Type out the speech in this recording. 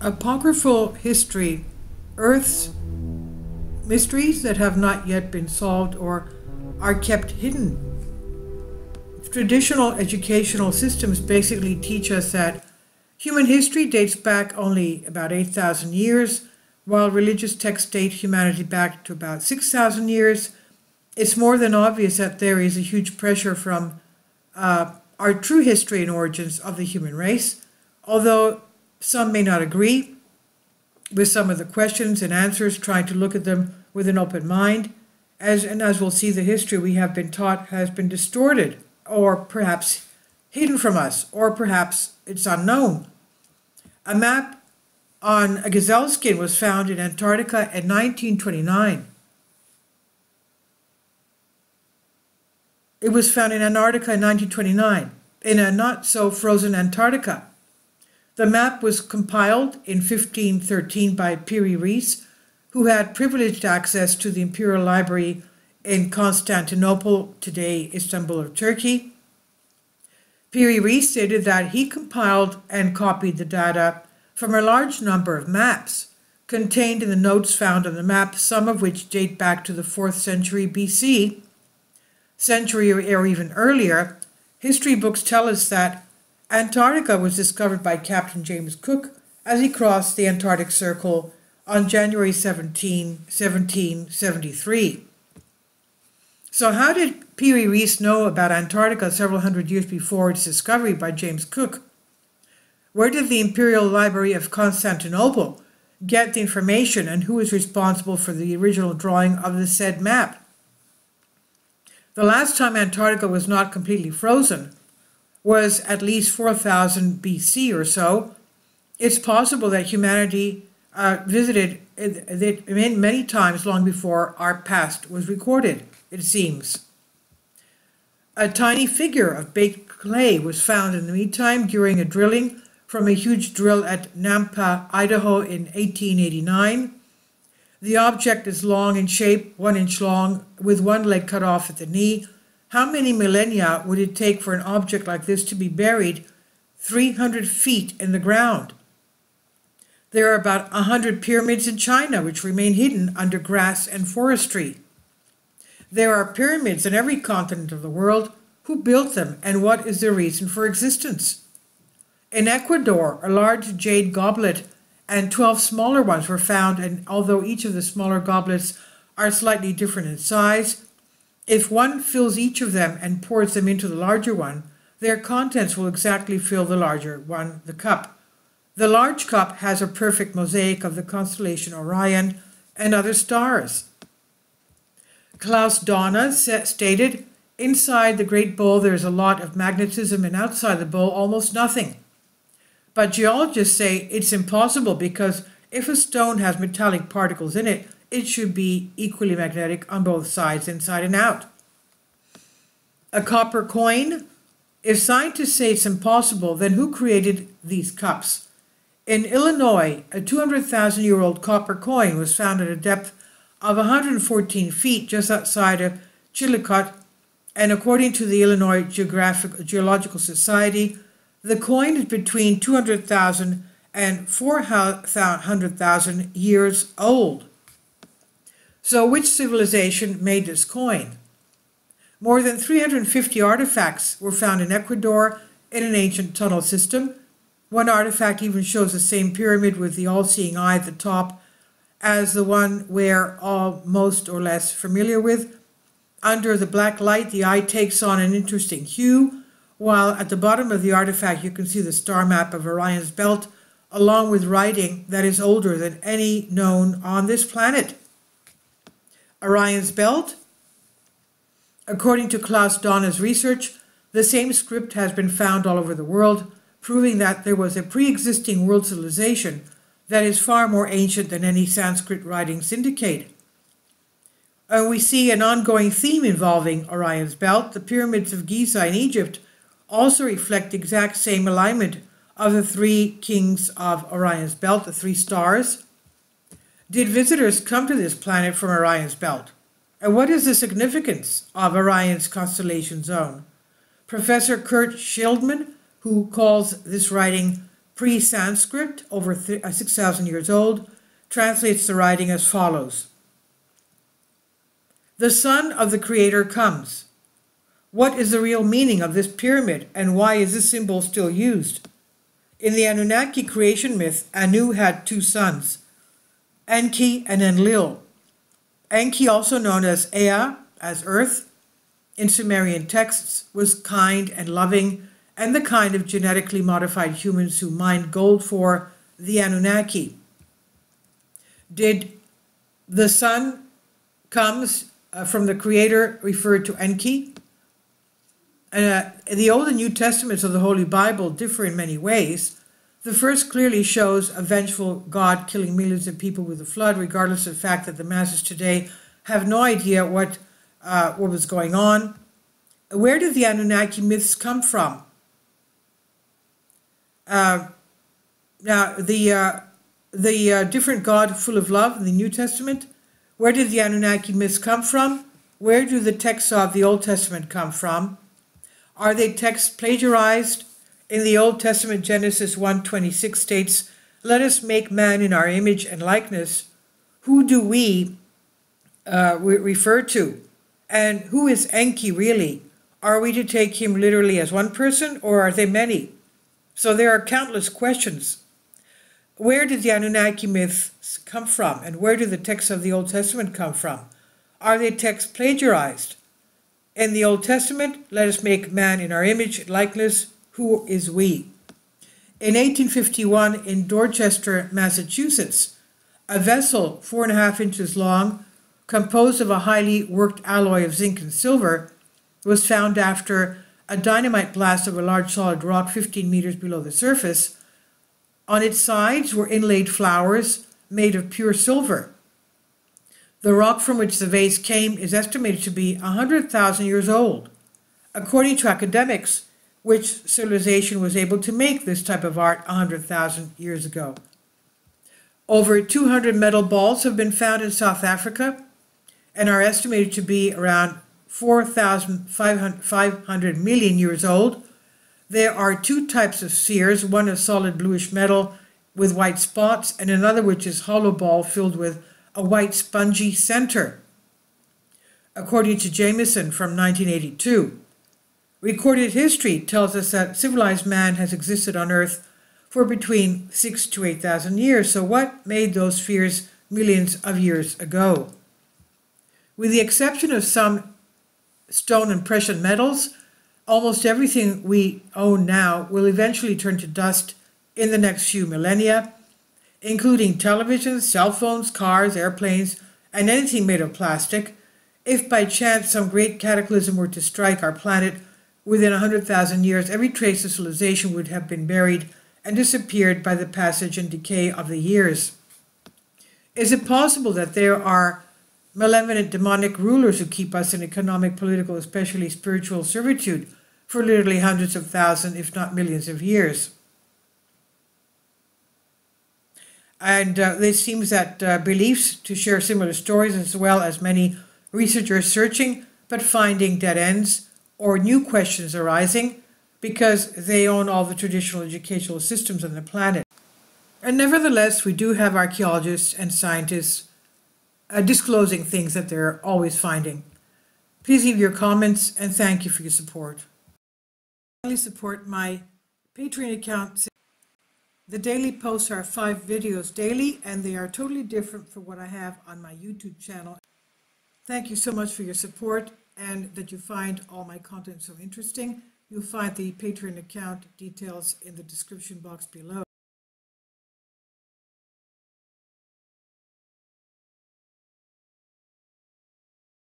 Apocryphal history, Earth's mysteries that have not yet been solved or are kept hidden. Traditional educational systems basically teach us that human history dates back only about 8,000 years, while religious texts date humanity back to about 6,000 years. It's more than obvious that there is a huge pressure from our true history and origins of the human race, although some may not agree with some of the questions and answers, trying to look at them with an open mind. As we'll see, the history we have been taught has been distorted, or perhaps hidden from us, or perhaps it's unknown. A map on a gazelle skin was found in Antarctica in 1929. It was found in Antarctica in 1929, in a not-so-frozen Antarctica. The map was compiled in 1513 by Piri Reis, who had privileged access to the Imperial Library in Constantinople, today Istanbul of Turkey. Piri Reis stated that he compiled and copied the data from a large number of maps contained in the notes found on the map, some of which date back to the 4th century BC, century or even earlier. History books tell us that Antarctica was discovered by Captain James Cook as he crossed the Antarctic Circle on January 17, 1773. So how did Piri Reis know about Antarctica several hundred years before its discovery by James Cook? Where did the Imperial Library of Constantinople get the information, and who is responsible for the original drawing of the said map? The last time Antarctica was not completely frozen was at least 4,000 BC or so. It's possible that humanity visited it many times long before our past was recorded, it seems. A tiny figure of baked clay was found in the meantime during a drilling from a huge drill at Nampa, Idaho in 1889. The object is long in shape, 1 inch long, with one leg cut off at the knee. How many millennia would it take for an object like this to be buried 300 feet in the ground? There are about 100 pyramids in China which remain hidden under grass and forestry. There are pyramids in every continent of the world. Who built them, and what is their reason for existence? In Ecuador, a large jade goblet and 12 smaller ones were found, and although each of the smaller goblets are slightly different in size, if one fills each of them and pours them into the larger one, their contents will exactly fill the larger one, the cup. The large cup has a perfect mosaic of the constellation Orion and other stars. Klaus Donna stated, inside the great bowl there is a lot of magnetism, and outside the bowl almost nothing. But geologists say it's impossible, because if a stone has metallic particles in it, it should be equally magnetic on both sides, inside and out. A copper coin? If scientists say it's impossible, then who created these cups? In Illinois, a 200,000-year-old copper coin was found at a depth of 114 feet just outside of Chillicothe, and according to the Illinois Geological Society, the coin is between 200,000 and 400,000 years old. So which civilization made this coin? More than 350 artifacts were found in Ecuador in an ancient tunnel system. One artifact even shows the same pyramid with the all-seeing eye at the top as the one we're all most or less familiar with. Under the black light, the eye takes on an interesting hue, while at the bottom of the artifact you can see the star map of Orion's belt, along with writing that is older than any known on this planet. Orion's belt? According to Klaus Donna's research, the same script has been found all over the world, proving that there was a pre-existing world civilization that is far more ancient than any Sanskrit writings indicate. And we see an ongoing theme involving Orion's belt. The pyramids of Giza in Egypt also reflect the exact same alignment of the 3 kings of Orion's belt, the 3 stars. Did visitors come to this planet from Orion's belt? And what is the significance of Orion's constellation zone? Professor Kurt Schildman, who calls this writing pre-Sanskrit, over 6,000 years old, translates the writing as follows. The son of the creator comes. What is the real meaning of this pyramid, and why is this symbol still used? In the Anunnaki creation myth, Anu had two sons, Enki and Enlil. Enki, also known as Ea, as earth, in Sumerian texts, was kind and loving, and the kind of genetically modified humans who mined gold for the Anunnaki. Did the son comes from the creator refer to Enki? The Old and New Testaments of the Holy Bible differ in many ways. The first clearly shows a vengeful God killing millions of people with a flood, regardless of the fact that the masses today have no idea what was going on. Where did the Anunnaki myths come from? Now, the different God full of love in the New Testament, where did the Anunnaki myths come from? Where do the texts of the Old Testament come from? Are they texts plagiarized? In the Old Testament, Genesis 1:26 states, "Let us make man in our image and likeness." Who do we refer to? And who is Enki really? Are we to take him literally as one person, or are they many? So there are countless questions. Where did the Anunnaki myths come from, and where do the texts of the Old Testament come from? Are they texts plagiarized? In the Old Testament, let us make man in our image and likeness. Who is we? In 1851, in Dorchester, Massachusetts, a vessel 4.5 inches long, composed of a highly worked alloy of zinc and silver, was found after a dynamite blast of a large solid rock 15 meters below the surface. On its sides were inlaid flowers made of pure silver. The rock from which the vase came is estimated to be 100,000 years old. According to academics, which civilization was able to make this type of art 100,000 years ago? Over 200 metal balls have been found in South Africa and are estimated to be around 4,500 million years old. There are two types of spheres, one of solid bluish metal with white spots, and another which is hollow ball filled with a white spongy center. According to Jameson from 1982, recorded history tells us that civilized man has existed on Earth for between 6,000 to 8,000 years. So what made those spheres millions of years ago? With the exception of some stone and precious metals, almost everything we own now will eventually turn to dust in the next few millennia, including televisions, cell phones, cars, airplanes, and anything made of plastic. If by chance some great cataclysm were to strike our planet within 100,000 years, every trace of civilization would have been buried and disappeared by the passage and decay of the years. Is it possible that there are malevolent demonic rulers who keep us in economic, political, especially spiritual servitude for literally hundreds of thousands, if not millions of years? And it seems that beliefs to share similar stories, as well as many researchers searching but finding dead ends or new questions arising because they own all the traditional educational systems on the planet. And nevertheless, we do have archaeologists and scientists disclosing things that they're always finding. Please leave your comments, and thank you for your support. Finally, support my Patreon account. The daily posts are 5 videos daily, and they are totally different from what I have on my YouTube channel. Thank you so much for your support and that you find all my content so interesting. You'll find the Patreon account details in the description box below.